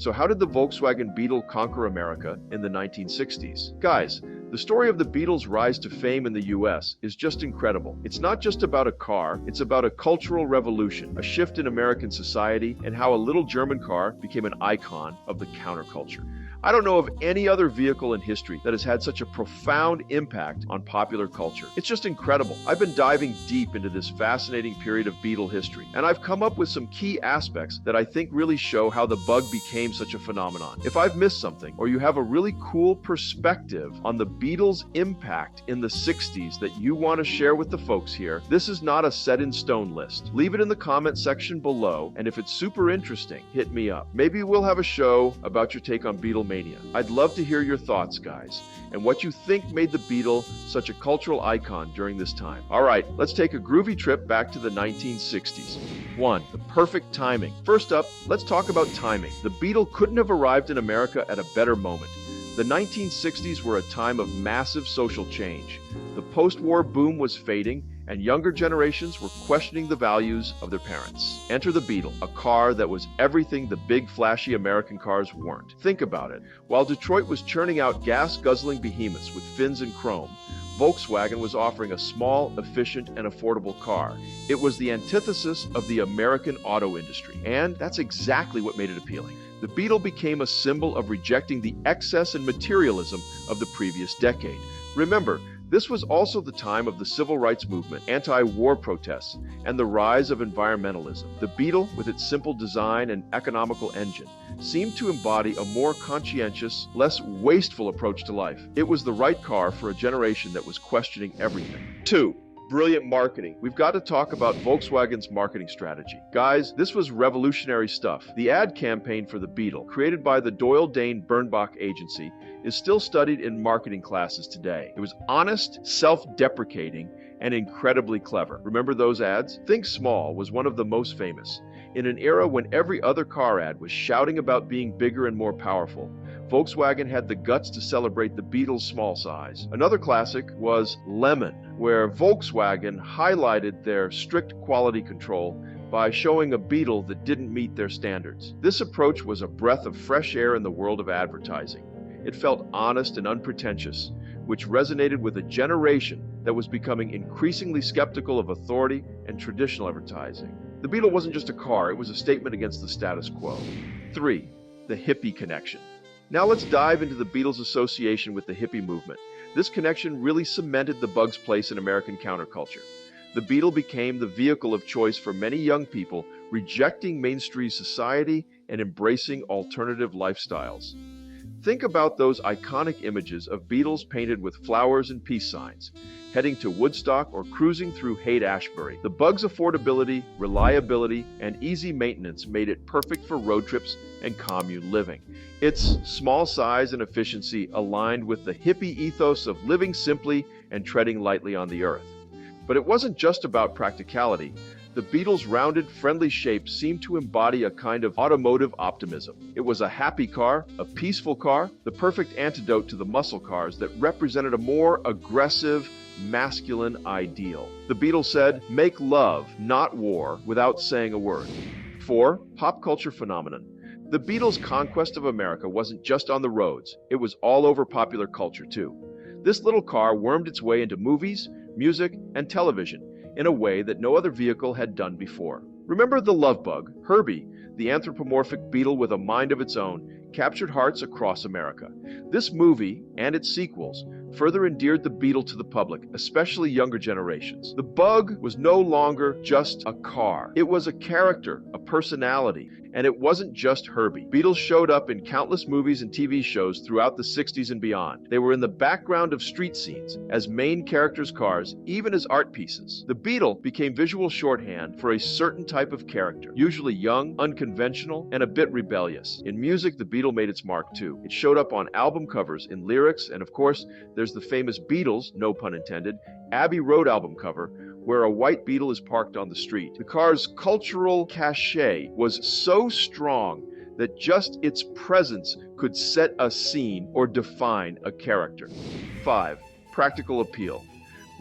So how did the Volkswagen Beetle conquer America in the 1960s? Guys, the story of the Beetle's rise to fame in the US is just incredible. It's not just about a car, it's about a cultural revolution, a shift in American society, and how a little German car became an icon of the counterculture. I don't know of any other vehicle in history that has had such a profound impact on popular culture. It's just incredible. I've been diving deep into this fascinating period of Beetle history, and I've come up with some key aspects that I think really show how the bug became such a phenomenon. If I've missed something, or you have a really cool perspective on the Beetle's impact in the 60s that you want to share with the folks here, this is not a set-in-stone list. Leave it in the comment section below, and if it's super interesting, hit me up. Maybe we'll have a show about your take on Beetle Mania. I'd love to hear your thoughts, guys, and what you think made the Beetle such a cultural icon during this time. All right, let's take a groovy trip back to the 1960s. 1. The perfect timing. First up, let's talk about timing. The Beetle couldn't have arrived in America at a better moment. The 1960s were a time of massive social change. The post-war boom was fading, and younger generations were questioning the values of their parents. Enter the Beetle, a car that was everything the big flashy American cars weren't. Think about it. While Detroit was churning out gas-guzzling behemoths with fins and chrome, Volkswagen was offering a small, efficient, and affordable car. It was the antithesis of the American auto industry, and that's exactly what made it appealing. The Beetle became a symbol of rejecting the excess and materialism of the previous decade. Remember, this was also the time of the civil rights movement, anti-war protests, and the rise of environmentalism. The Beetle, with its simple design and economical engine, seemed to embody a more conscientious, less wasteful approach to life. It was the right car for a generation that was questioning everything. 2. Brilliant marketing. We've got to talk about Volkswagen's marketing strategy. Guys, this was revolutionary stuff. The ad campaign for the Beetle, created by the Doyle Dane Bernbach agency, is still studied in marketing classes today. It was honest, self-deprecating, and incredibly clever. Remember those ads? Think Small was one of the most famous. In an era when every other car ad was shouting about being bigger and more powerful, Volkswagen had the guts to celebrate the Beetle's small size. Another classic was Lemon, where Volkswagen highlighted their strict quality control by showing a Beetle that didn't meet their standards. This approach was a breath of fresh air in the world of advertising. It felt honest and unpretentious, which resonated with a generation that was becoming increasingly skeptical of authority and traditional advertising. The Beetle wasn't just a car, it was a statement against the status quo. 3. The hippie connection. Now let's dive into the Beetle's association with the hippie movement. This connection really cemented the bug's place in American counterculture. The Beetle became the vehicle of choice for many young people, rejecting mainstream society and embracing alternative lifestyles. Think about those iconic images of Beetles painted with flowers and peace signs, heading to Woodstock or cruising through Haight-Ashbury. The bug's affordability, reliability, and easy maintenance made it perfect for road trips and commune living. Its small size and efficiency aligned with the hippie ethos of living simply and treading lightly on the earth. But it wasn't just about practicality. The Beetle's rounded, friendly shape seemed to embody a kind of automotive optimism. It was a happy car, a peaceful car, the perfect antidote to the muscle cars that represented a more aggressive, masculine ideal. The Beetle said, "Make love, not war," without saying a word. 4. Pop culture phenomenon. The Beatles' conquest of America wasn't just on the roads, it was all over popular culture too. This little car wormed its way into movies, music, and television in a way that no other vehicle had done before. Remember the love bug, Herbie, the anthropomorphic beetle with a mind of its own, captured hearts across America. This movie, and its sequels, further endeared the Beetle to the public, especially younger generations. The bug was no longer just a car. It was a character, a personality, and it wasn't just Herbie. Beetles showed up in countless movies and TV shows throughout the 60s and beyond. They were in the background of street scenes, as main characters' cars, even as art pieces. The Beetle became visual shorthand for a certain type of character, usually young, unconventional, and a bit rebellious. In music, the Beetle made its mark too. It showed up on album covers, in lyrics, and of course, there's the famous Beatles, no pun intended, Abbey Road album cover, where a white Beetle is parked on the street. The car's cultural cachet was so strong that just its presence could set a scene or define a character. 5. Practical appeal.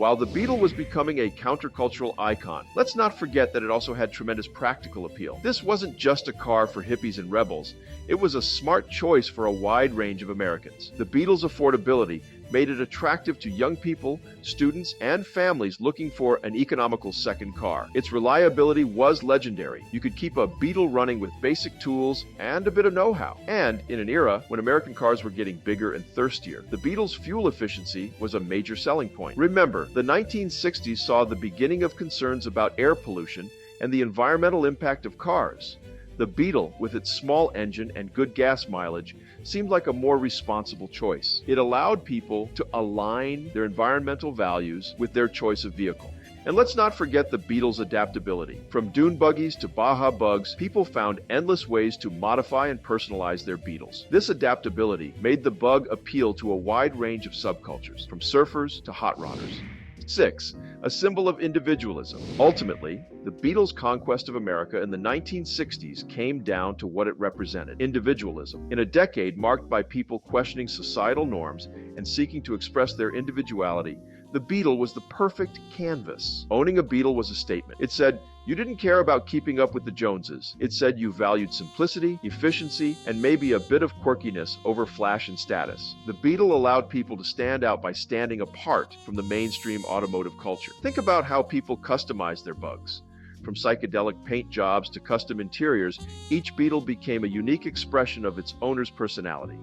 While the Beetle was becoming a countercultural icon, let's not forget that it also had tremendous practical appeal. This wasn't just a car for hippies and rebels, it was a smart choice for a wide range of Americans. The Beetle's affordability made it attractive to young people, students, and families looking for an economical second car. Its reliability was legendary. You could keep a Beetle running with basic tools and a bit of know-how. And in an era when American cars were getting bigger and thirstier, the Beetle's fuel efficiency was a major selling point. Remember, the 1960s saw the beginning of concerns about air pollution and the environmental impact of cars. The Beetle, with its small engine and good gas mileage, seemed like a more responsible choice. It allowed people to align their environmental values with their choice of vehicle. And let's not forget the Beetle's adaptability. From dune buggies to Baja bugs, people found endless ways to modify and personalize their Beetles. This adaptability made the bug appeal to a wide range of subcultures, from surfers to hot rodders. 6. A symbol of individualism. Ultimately, the Beetle's conquest of America in the 1960s came down to what it represented: individualism. In a decade marked by people questioning societal norms and seeking to express their individuality, the Beetle was the perfect canvas. Owning a Beetle was a statement. It said, you didn't care about keeping up with the Joneses. It said you valued simplicity, efficiency, and maybe a bit of quirkiness over flash and status. The Beetle allowed people to stand out by standing apart from the mainstream automotive culture. Think about how people customized their bugs. From psychedelic paint jobs to custom interiors, each Beetle became a unique expression of its owner's personality.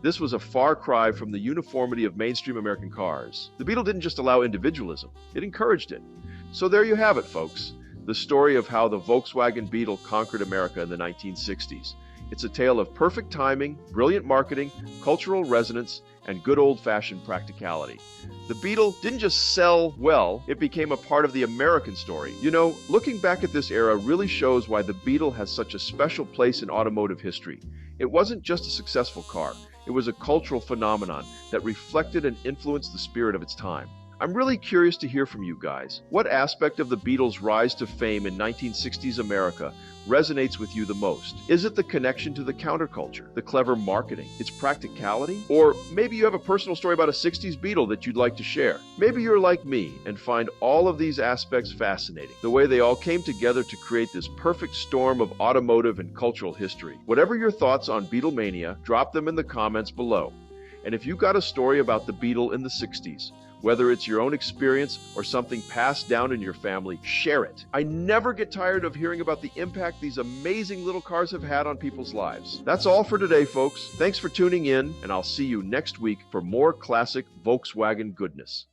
This was a far cry from the uniformity of mainstream American cars. The Beetle didn't just allow individualism, it encouraged it. So there you have it, folks. The story of how the Volkswagen Beetle conquered America in the 1960s. It's a tale of perfect timing, brilliant marketing, cultural resonance, and good old-fashioned practicality. The Beetle didn't just sell well, it became a part of the American story. You know, looking back at this era really shows why the Beetle has such a special place in automotive history. It wasn't just a successful car, it was a cultural phenomenon that reflected and influenced the spirit of its time. I'm really curious to hear from you guys. What aspect of the Beetle's rise to fame in 1960s America resonates with you the most? Is it the connection to the counterculture, the clever marketing, its practicality? Or maybe you have a personal story about a 60s Beetle that you'd like to share. Maybe you're like me and find all of these aspects fascinating, the way they all came together to create this perfect storm of automotive and cultural history. Whatever your thoughts on Beatlemania, drop them in the comments below. And if you got a story about the Beetle in the 60s, whether it's your own experience or something passed down in your family, share it. I never get tired of hearing about the impact these amazing little cars have had on people's lives. That's all for today, folks. Thanks for tuning in, and I'll see you next week for more classic Volkswagen goodness.